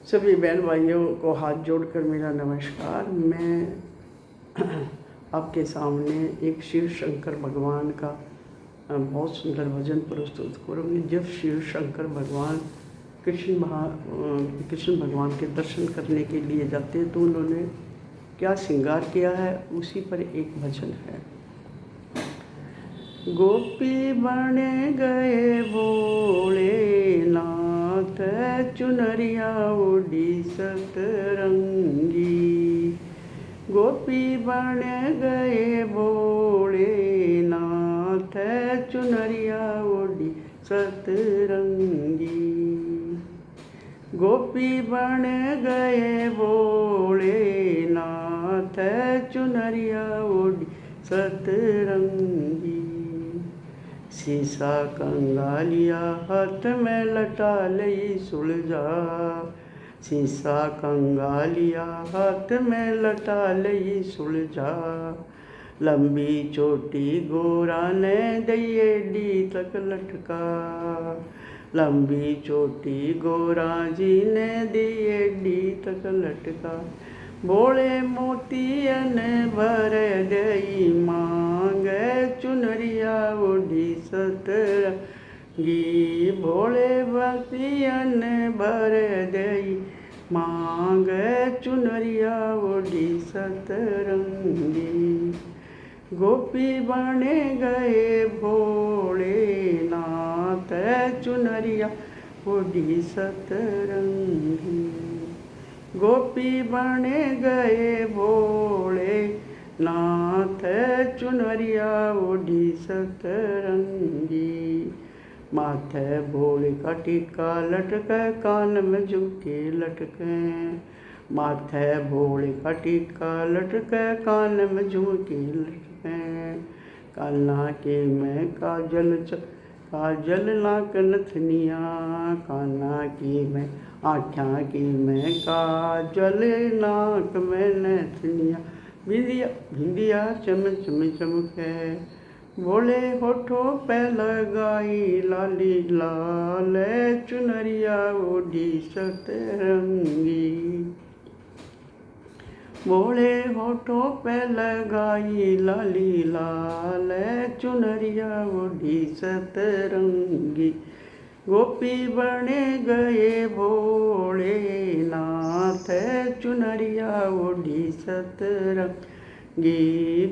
सभी बहन भाइयों को हाथ जोड़कर मेरा नमस्कार। मैं आपके सामने एक शिव शंकर भगवान का बहुत सुंदर भजन प्रस्तुत करूँगी। जब शिव शंकर भगवान कृष्ण भगवान के दर्शन करने के लिए जाते हैं तो उन्होंने क्या श्रृंगार किया है, उसी पर एक भजन है। गोपी बन गए भोलेनाथ, चुनरिया ओढ़ी सतरंगी। गोपी बन गए भोलेनाथ, चुनरिया ओढ़ी सतरंगी। गोपी बन गए भोलेनाथ, चुनरिया ओढ़ी सतरंगी। सीसा कंगालिया हाथ में लटा लई सुलझा, सीसा कंगालिया हाथ में लटा लई सुलझा। लंबी चोटी गोरा ने दई डी तक लटका, लंबी चोटी गोरा जी ने दिए डी तक लटका। बोले मोतियन भर गई मांग, चुनरिया ओढ़ी सतरंगी। भोले भक्तियन भर गई मांग, चुनरिया ओढ़ी सतरंगी। गोपी बन गए भोलेनाथ, चुनरिया ओढ़ी सतरंगी। गोपी बन गए भोलेनाथ, चुनरिया ओढ़ी सतरंगी। माथे भोले का टीका लटके, कान में झुमके लटके। माथे भोले का टीका लटके, कान में झुमके लटके। कान्हा के में काजल नाक नथनिया, कान्हा की में आँखा की में काजल नाक में नथनिया। भिंदिया चम चम चमके, भोले होठों पे लगाई लाली लाल, चुनरिया ओढ़ी सतरंगी। भोले होठों पे लगाई लाली लाल, चुनरिया ओढ़ी सतरंगी। गोपी बन गए भोलेनाथ, चुनरिया ओढ़ी सतरंगी।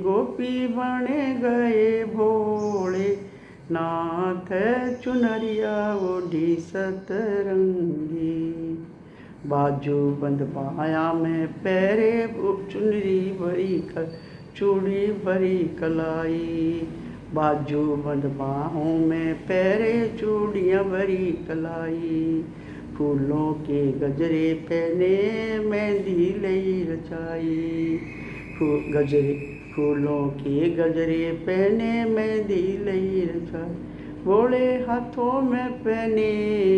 गोपी बन गए भोलेनाथ, चुनरिया ओढ़ी सतरंगी। बाजू बंद बाया में पैरे चुनरी भरी चूड़ी भरी कलाई। बाजू बंद बाहों में पैरे चूड़ियाँ भरी कलाई। फूलों के गजरे पहने मेहंदी लई रचाई, फूलों के गजरे पहने मेहंदी लई रचाई। भोले हाथों में पहने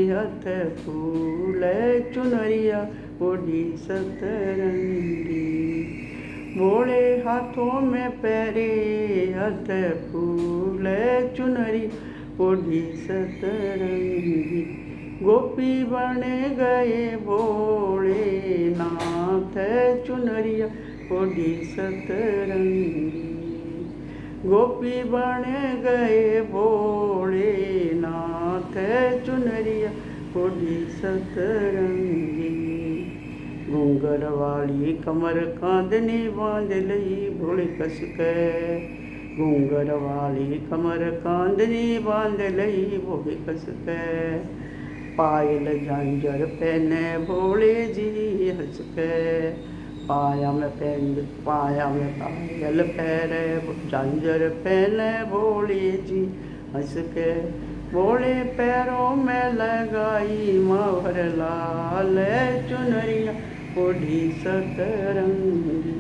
हाथ फूल, चुनरिया ओढ़ी सतरंगी। भोले हाथों में पहरे हाथ फूल, चुनरी ओढ़ी सतरंगी। गोपी बन गए भोलेनाथ, चुनरिया ओढ़ी सतरंगी। गोपी बन गए भोलेनाथ, चुनरिया ओढ़ी सतरंगी। घूंघर वाली कमर कांदनी बांध लई भोले कस के, घूंघर वाली कमर कांदनी बांध लई भोले कस के। पायल झांझर पहने भोले जी हंस के, पाया में पायल पैरे झांझर पहने भोले जी हंस के। भोले पैरों में लगाई मावर लाल, चुनरिया ओढ़ी सतरंगी।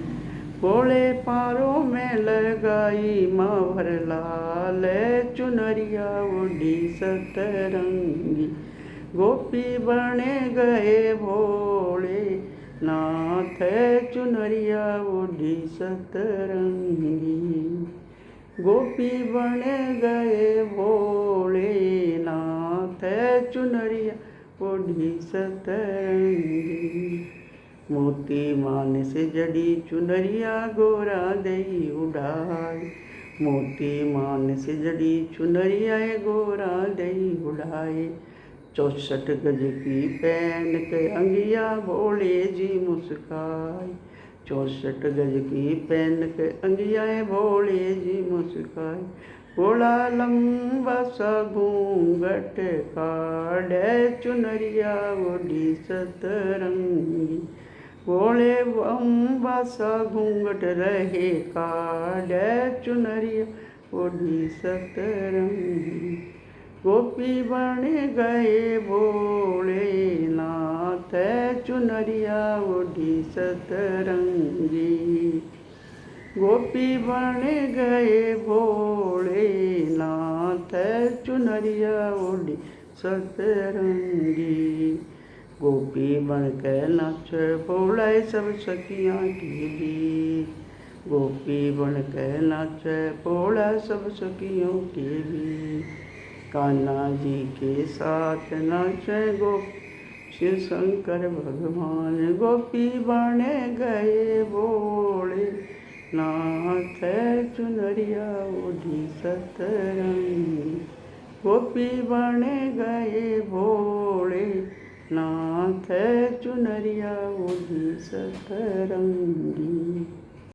भोले पैरों में लगाई मावर लाल, चुनरिया ओढ़ी सतरंगी। गोपी बन गए भोलेनाथ, चुनरिया ओढ़ी सतरंगी। गोपी बन गए भोलेनाथ, चुनरिया ओढ़ी सतरंगी। मोती मान से जड़ी चुनरिया गोरा दई उड़ाई। मोती मान से जड़ी चुनरिया गोरा दई उड़ाए। 64 गज की पहन के अंगिया भोले जी मुस्काए। 64 गज की पहन के अंगिया भोले जी मुस्काए। भोला लंबा सा घूंघट काढ़े चुनरिया ओढ़ी सतरंगी। भोले लंबा सा घूंघट रहे काढ़े चुनरिया ओढ़ी सतरंगी। गोपी बन गए भोलेनाथ चुनरिया ओढ़ी सतरंगी। गोपी बन गए भोलेनाथ चुनरिया ओढ़ी सतरंगी। गोपी बन के नाच बोले सब सखियाँ की भी। गोपी बन के नाच बोला सब सखियों की भी। कान्हा जी के साथ नाचे शिव शंकर भगवान। गोपी बन गए भोले नाथ चुनरिया ओढ़ी सतरंगी। गोपी बन गए भोले नाथ चुनरिया ओढ़ी सतरंगी।